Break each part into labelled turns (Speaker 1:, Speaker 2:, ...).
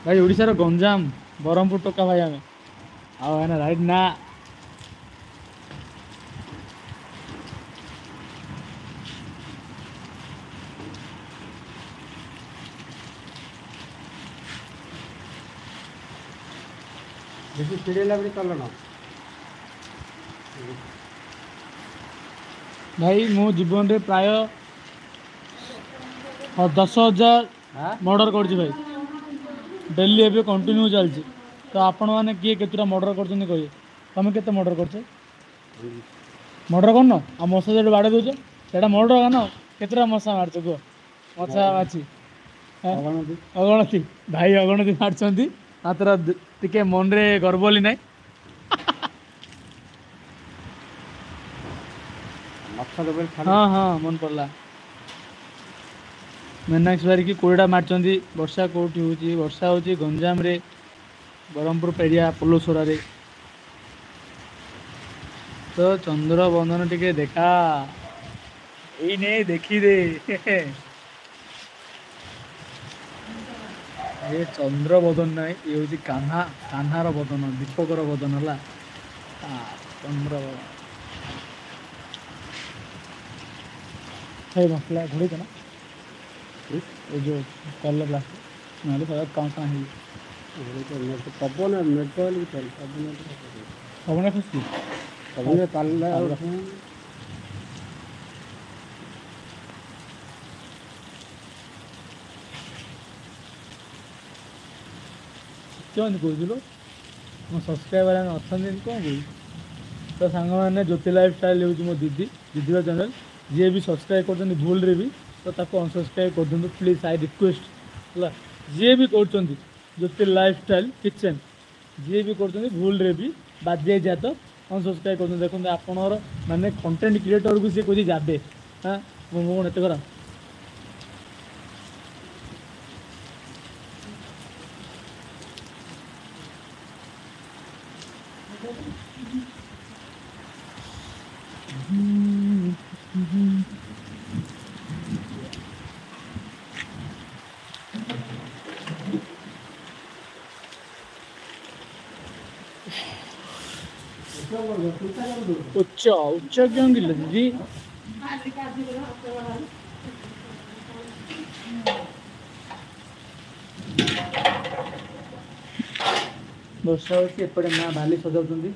Speaker 1: भाई ओडिशार गंजाम बरहमपुर टोका भाई आम आना राइट ना
Speaker 2: बेसी चिड़ेला भी चल ना
Speaker 1: भाई मो जीवन रे प्राय 10,000 मर्डर कर भाई डेली एवं कंटिन्यू चलती तो आपण मैंने किए केतुटा मर्डर कर कहे तुम के मर्डर कर मर्डर करन आ मशा जो बाड़े दौच से मर्डर कर केतटा मशा मारच कह मशा माची अगणति भाई अगणति मार्च मात्र टिके मन रे गर्वली ना हाँ हाँ मन पड़ा मीनाक्षी बारिक 20टा मार्च वर्षा कौटी हूँ वर्षा हूँ गंजाम रे बरहमपुर पेरिया पोलोसरा रे तो चंद्र बंधन टिके देखा यही नहीं देखी दे ये चंद्र बदन ना ये हूँ कान्हा कान्हार बदन दीपकर बदन है चंद्र बदन है मसला घोड़ी ना ये जो कलर प्लास्टिक ना सब कहाँ कहाँ है
Speaker 2: पवन
Speaker 1: पवन खुशी
Speaker 2: पवन पाल
Speaker 1: क्यों कहूँ मो सब्सक्राइबर अच्छा कौन कह तो सांग मैंने ज्योति लाइफ स्टाइल हूँ मो दीदी दीदी चैनल जी भी सब्सक्राइब कर भूल रे भी तो ताको अनसब्सक्राइब कर दिंतु प्लीज आई रिक्वेस्ट है जी भी कर ज्योति लाइफ स्टाइल किचन जी भी कर भूल रे भी बाजे जाए तो अनसब्सक्राइब कर देखते आपणर मानने कंटेंट क्रिएटर को सी कह जाबे हाँ मुझे एत खराब उच्च उच्च क्यों गिल दीदी वर्षा होपटे माँ भाली सजाऊँ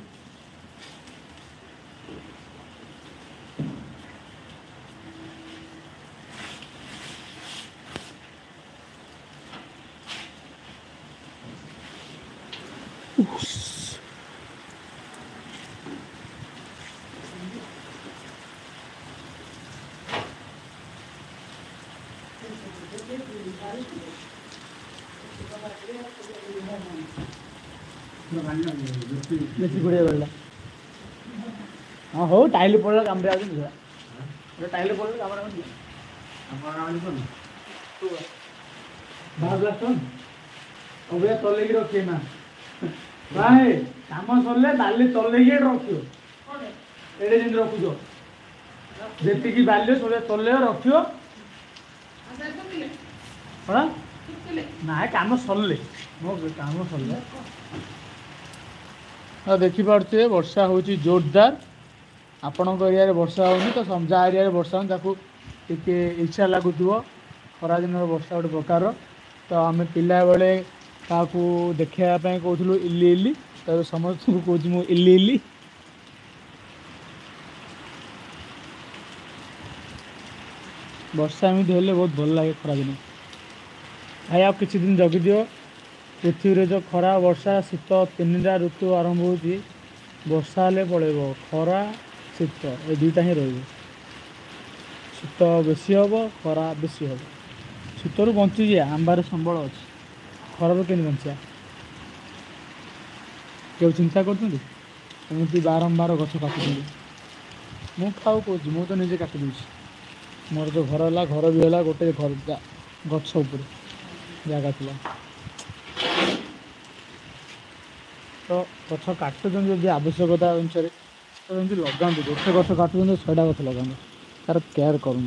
Speaker 1: बेसी गुड़िया गला हाँ हो टाइल पड़ा कम टाइल पड़ा कम अब चल रखिए ना भाई कम सरले बाली चल रखियो एडे जमी रखुच जी बाली सब चल रखियो ना कम सरले मो कम सरले देखिपे वर्षा हूँ जोरदार आपण एरिया वर्षा होनी तो समझा एरिया वर्षा होनी इच्छा लगुव खरा दिन वर्षा गोटे प्रकार तो आम पिला बेले क्या देखापी कहूँ इली इली तो समस्त को कौच मु इली इली वर्षा एमती हेल्ले बहुत भल लगे खरा दिन भाई आ किसी दिन जगी दियो पृथ्वी जो खरा वर्षा शीत 3टा ऋतु आरंभ हो वर्षा हेल्ले पड़ेब खरा शीत ये दुईटा ही रही शीत बेसी हम खरा बेसी हम शीतर बंची जा आंबार संबल अच्छे खरार के बचा क्यों चिंता करमती बारंबार गछ काटुं मुझे कौच तो निजे काटी दूसरी मोर जो घर है घर भी है गोटे घर गछ जगह थी तो गछ काटुन जब आवश्यकता अनुसार तो लगाते गोटे गछ काटुन 100टा गछ लगाते तार केयर करूँ